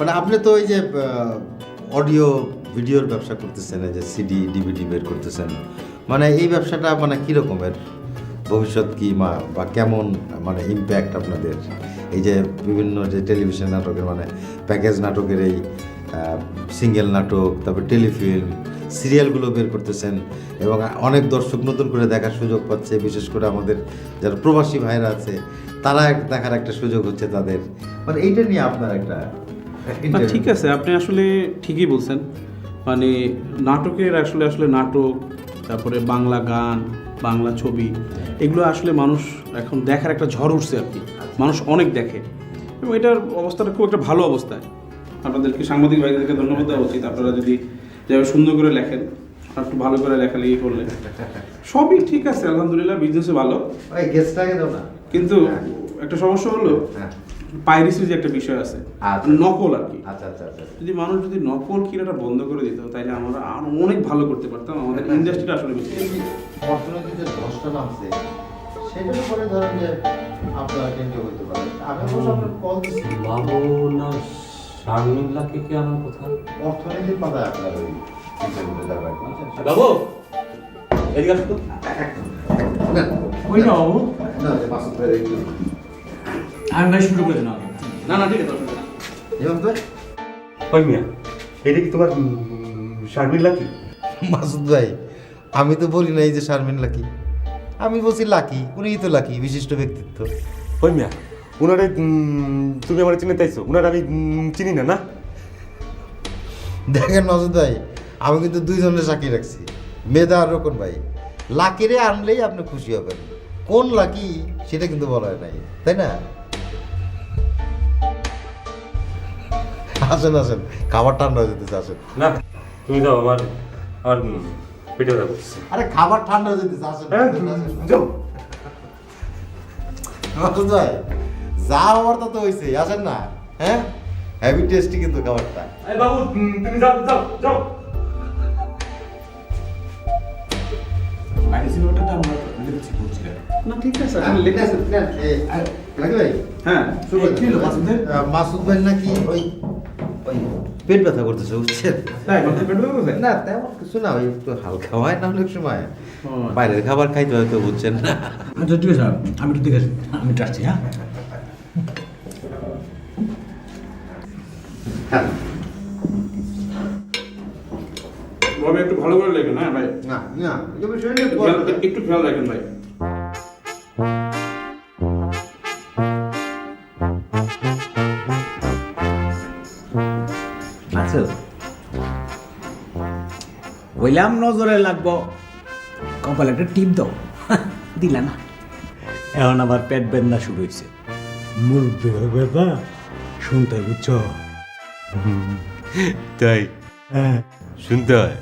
মানে আপনি তো ওই যে অডিও ভিডিওর ব্যবসা করতেছেন, এই যে সিডি ডিভিডি বের করতেছেন, মানে এই ব্যবসাটা মানে কী রকমের ভবিষ্যৎ কি বা কেমন মানে ইম্প্যাক্ট আপনাদের এই যে বিভিন্ন যে টেলিভিশন নাটকের মানে প্যাকেজ নাটকের এই সিঙ্গেল নাটক, তারপর টেলিফিল্ম, সিরিয়ালগুলো বের করতেছেন এবং অনেক দর্শক নতুন করে দেখার সুযোগ পাচ্ছে, বিশেষ করে আমাদের যারা প্রবাসী ভাইরা আছে তারা দেখার একটা সুযোগ হচ্ছে তাদের, মানে এইটা নিয়ে আপনার একটা ঠিক আছে, আপনি আসলে ঠিকই বলছেন। মানে নাটকের আসলে আসলে নাটক, তারপরে বাংলা গান, বাংলা ছবি, এগুলো আসলে মানুষ এখন দেখার একটা ঝড় উঠছে আর কি। মানুষ অনেক দেখে এবং এটার অবস্থাটা খুব একটা ভালো অবস্থায়। আপনাদেরকে সাংবাদিক ভাইদেরকে ধন্যবাদ দেওয়া উচিত। আপনারা যদি যেভাবে সুন্দর করে লেখেন, আর একটু ভালো করে লেখালেখি করলে সবই ঠিক আছে, আলহামদুলিল্লাহ, বিজনেসে ভালো। কিন্তু একটা সমস্যা হলো পাইরেসি যে একটা বিষয় আছে, নকল আর কি। যদি মানুষ যদি নকল কিনাটা বন্ধ করে দিত তাহলে আমরা আরো অনেক ভালো করতে পারতাম, আমাদের ইন্ডাস্ট্রিটা আসলে বেশি। অর্থনৈতিক যে ধসটা নামছে সেটার উপরে ধরেন যে আপনারা কেন্দ্র হইতে পারেন। আমি অবশ্য আপনার কল দিচ্ছি বাবু না শারমিল্লাকে কি আমার কথা অর্থনীতির পাতায় আপনার ওই চিন্তাগুলো যাবে। বাবু এদিকে আসো তো। ওই না বাবু, না যে মাসুদ ভাই একটু আমি ভাই শুরু করে না। না না, ঠিক আছে, অসুবিধা নেই। এবং তো ওই মিয়া এটা কি তোমার শারমিল্লা কি? মাসুদ ভাই আমি তো বলি না এই যে শারমিন লাকি, আমি বলছি লাকি, উনিই তো লাকি, বিশিষ্ট ব্যক্তিত্ব। ওই মিয়া উনারে তুমি আমার চিনে তাইছো, উনার আমি চিনি না। না দেখেন মাসুদ ভাই, আমি কিন্তু দুইজনের সাক্ষী রাখছি, মেধা আর রকন ভাই। লাকিরে আনলেই আপনি খুশি হবেন, কোন লাকি সেটা কিন্তু বলা হয় নাই, তাই না? আসেন আসেন, খাবার ঠান্ডা হয়ে যেতেছে, আসেন। না তুমি যাও, আমার আমার পেটে ব্যথা করছে। আরে খাবার ঠান্ডা হয়ে যেতেছে, আসেন আসেন। যাও মাসুদ ভাই যা হওয়ার তা তো হয়েছে, আসেন না। হ্যাঁ, হেভি টেস্টি কিন্তু খাবারটা। এই বাবু তুমি যাও যাও যাও। পাইরেসি ব্যাপারটা আমরা লিখেছি করছি। না ঠিক আছে, আসলে লেখা আছে। লাকি ভাই, হ্যাঁ, কি হলো মাসুদের? মাসুদ ভাই নাকি ওই ওই পেট ব্যথা করতেছে, বুঝছেন? তাই মাথায় পেট ব্যথা করছে? না তেমন কিছু না, ওই একটু হালকা হয় না অনেক সময়, ও, বাইরের খাবার খাইতে হয়তো, বুঝছেন না? আচ্ছা ঠিক আছে, আমি একটু দেখে আসি। আমি একটু আসছি। হ্যাঁ, ভাবে একটু ভালো করে লেখেন। হ্যাঁ ভাই, না না এই বিষয় নিয়ে একটু খেয়াল রাখেন ভাই। আচ্ছা বললাম নজরে লাগবো, কপালে একটা টিপ দাও, দিলা না। এখন আবার পেট বেদনা শুরু হয়েছে, মুরব্বী বেদনা শুনতে বুঝছ? তাই হ্যাঁ, শুনতে হয়,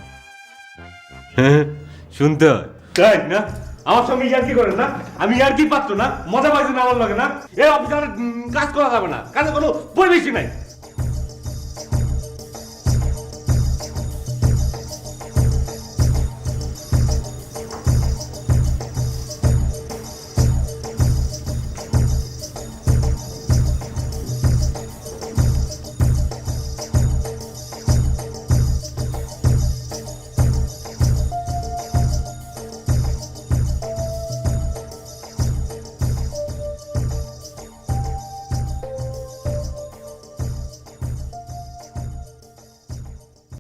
হ্যাঁ শুনতে হয়। তাই না আমার সঙ্গে ইয়ার কি করেন না? আমি ইয়ার কি পাচ্ছ না, মজা পাইছি না আমার লাগে না? এই অফিসে কাজ করা যাবে না, কাজে কোনো পরিবেশই নাই।